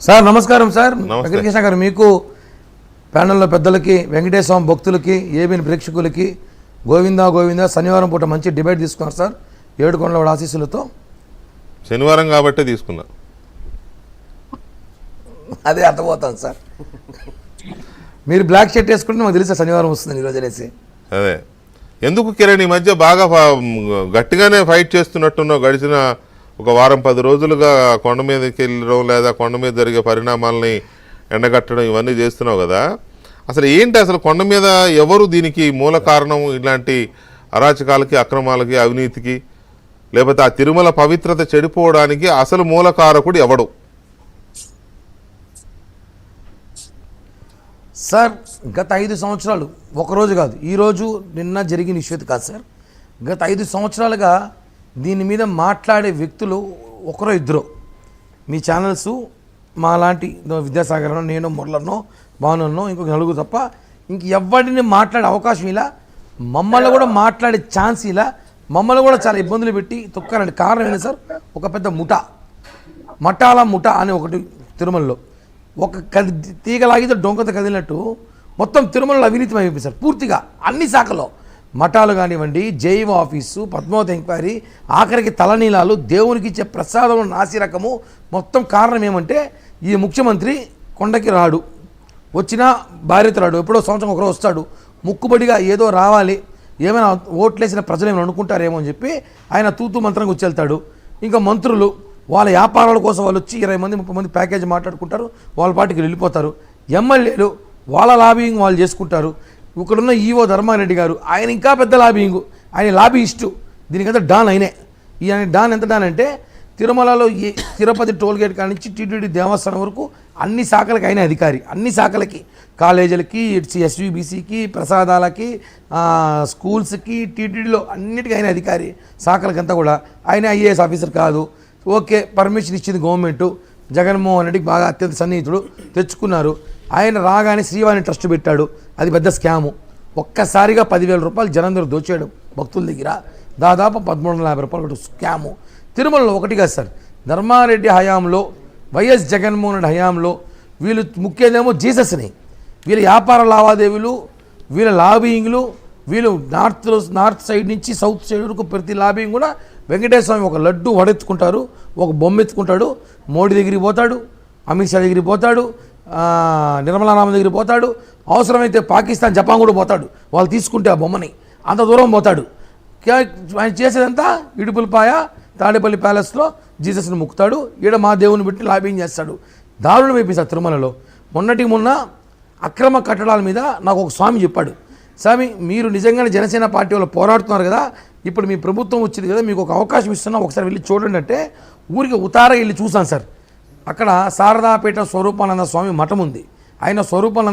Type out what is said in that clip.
Sir నమస్కారం sir. Venkatakrishna గారు, మీకు ప్యానెల్లో పెద్దలకి, వెంకటేశ్వర భక్తులకి, ఏబిఎన్ ప్రేక్షకులకి గోవిందా గోవిందా శనివారం పూట మంచి డిబేట్ తీసుకున్నారు సార్, ఏడుకొండల ఆశీస్సులతో. శనివారం కాబట్టే తీసుకున్నా, అదే అర్థమవుతాను సార్. మీరు బ్లాక్ షర్ట్ వేసుకుంటే మాకు తెలుసా శనివారం వస్తుంది ఈరోజు అనేసి. అదే ఎందుకు కిరణ్ ఈ మధ్య బాగా గట్టిగానే ఫైట్ చేస్తున్నట్టున్నావు. గడిచిన ఒక వారం 10 రోజులుగా కొండ మీదకి వెళ్ళడం లేదా కొండ మీద జరిగే పరిణామాలని ఎండగట్టడం ఇవన్నీ చేస్తున్నావు కదా. అసలు ఏంటి అసలు కొండ మీద ఎవరు దీనికి మూల కారణం? ఇలాంటి అరాచకాలకి, అక్రమాలకి, అవినీతికి, లేకపోతే ఆ తిరుమల పవిత్రత చెడిపోవడానికి అసలు మూలకారకుడు ఎవడు? సార్ గత 5 సంవత్సరాలు, ఒకరోజు కాదు, ఈరోజు నిన్న జరిగిన ఇష్యూది కాదు సార్. గత 5 సంవత్సరాలుగా దీని మీద మాట్లాడే వ్యక్తులు ఒకరో ఇద్దరు, మీ ఛానల్స్ మా లాంటి విద్యాసాగర్నో, నేను, మురళనో, భానునో, ఇంకొక నలుగురు తప్ప ఇంక ఎవరిని మాట్లాడే అవకాశం ఇలా, మమ్మల్ని కూడా మాట్లాడే ఛాన్స్ ఇలా, మమ్మల్ని కూడా చాలా ఇబ్బందులు పెట్టి తొక్కారండి. కారణం ఏంటి సార్? ఒక పెద్ద మటాల ముఠ అని ఒకటి తిరుమలలో ఒక తీగలాగితే డొంకతో కదిలినట్టు మొత్తం తిరుమలలో అవినీతి అయిపోయింది సార్ పూర్తిగా అన్ని శాఖలో. మఠాలు కానివ్వండి, జైవ ఆఫీసు, పద్మావతి ఎంక్వైరీ, ఆఖరికి తలనీలాలు, దేవునికి ఇచ్చే ప్రసాదం నాసిరకము. మొత్తం కారణం ఏమంటే ఈ ముఖ్యమంత్రి కొండకి రాడు, వచ్చినా భార్యతో రాడు, ఎప్పుడో సంవత్సరం ఒకరో వస్తాడు, ముక్కుబడిగా ఏదో రావాలి, ఏమైనా ఓట్లేసిన ప్రజలు ఏమైనా అనుకుంటారేమో అని చెప్పి ఆయన తూతూ మంత్రంగా వచ్చి వెళ్తాడు. ఇంకా మంత్రులు వాళ్ళ వ్యాపారాల కోసం వాళ్ళు వచ్చి 20 మంది 30 మంది ప్యాకేజీ మాట్లాడుకుంటారు, వాళ్ళ పార్టీకి వెళ్ళిపోతారు. ఎమ్మెల్యేలు వాళ్ళ లాబింగ్ వాళ్ళు చేసుకుంటారు. ఇక్కడున్న ఈవో ధర్మారెడ్డి గారు, ఆయన ఇంకా పెద్ద లాబింగు, ఆయన లాబియిస్టు, దీనికంతా డాన్ అయినే. ఈ డాన్ ఎంత డాన్ అంటే తిరుమలలో తిరుపతి టోల్గేట్ కాడి నుంచి టీటీడీ దేవస్థానం వరకు అన్ని శాఖలకి ఆయన అధికారి. అన్ని శాఖలకి, కాలేజీలకి, ఎస్యూబీసీకి, ప్రసాదాలకి, స్కూల్స్కి, టీటీడీలో అన్నిటికీ ఆయన అధికారి. శాఖలకంతా కూడా ఆయన ఐఏఎస్ ఆఫీసర్ కాదు. ఓకే, పర్మిషన్ ఇచ్చింది గవర్నమెంటు, జగన్మోహన్ రెడ్డికి బాగా అత్యంత సన్నిహితుడు, తెచ్చుకున్నారు. ఆయన రాగానే శ్రీవాణి ట్రస్ట్ పెట్టాడు, అది పెద్ద స్కాము. ఒక్కసారిగా 10,000 రూపాయలు జనం దగ్గర దోచాడు, భక్తుల దగ్గర దాదాపు 1,350 రూపాయలు స్కాము. తిరుమలలో ఒకటి కాదు సార్, ధర్మారెడ్డి హయాంలో, వైఎస్ జగన్మోహన్ రెడ్డి హయాంలో వీళ్ళు ముఖ్యదేమో జీసస్ని, వీళ్ళ వ్యాపార లావాదేవీలు, వీళ్ళ లాబింగ్లు, వీళ్ళు నార్త్ సైడ్ నుంచి సౌత్ సైడ్ వరకు ప్రతి లాబింగ్ కూడా వెంకటేశ్వర స్వామి ఒక లడ్డు వడెత్తుకుంటారు, ఒక బొమ్మ ఎత్తుకుంటాడు, మోడీ దగ్గరికి పోతాడు, అమిత్ షా దగ్గరికి పోతాడు, నిర్మలారామన్ దగ్గరికి పోతాడు, అవసరమైతే పాకిస్తాన్, జపాన్ కూడా పోతాడు, వాళ్ళు తీసుకుంటే ఆ బొమ్మని అంత దూరం పోతాడు. ఆయన చేసేదంతా ఇడుపులపాయ, తాడేపల్లి ప్యాలెస్లో జీసస్ని ముక్కుతాడు, ఈడ మా దేవుని పెట్టి లాబింగ్ చేస్తాడు. దారుణం అయిపోయింది తిరుమలలో. మొన్న అక్రమ కట్టడాల మీద నాకు ఒక స్వామి చెప్పాడు, స్వామి మీరు నిజంగానే జనసేన పార్టీ వాళ్ళు పోరాడుతున్నారు కదా, ఇప్పుడు మీ ప్రభుత్వం వచ్చింది కదా, మీకు ఒక అవకాశం ఇస్తున్నా, ఒకసారి వెళ్ళి చూడండి అంటే ఊరికి ఉతారగా వెళ్ళి చూసాను సార్. అక్కడ శారదాపేట స్వరూపానంద స్వామి మఠం ఉంది. ఆయన స్వరూపానంద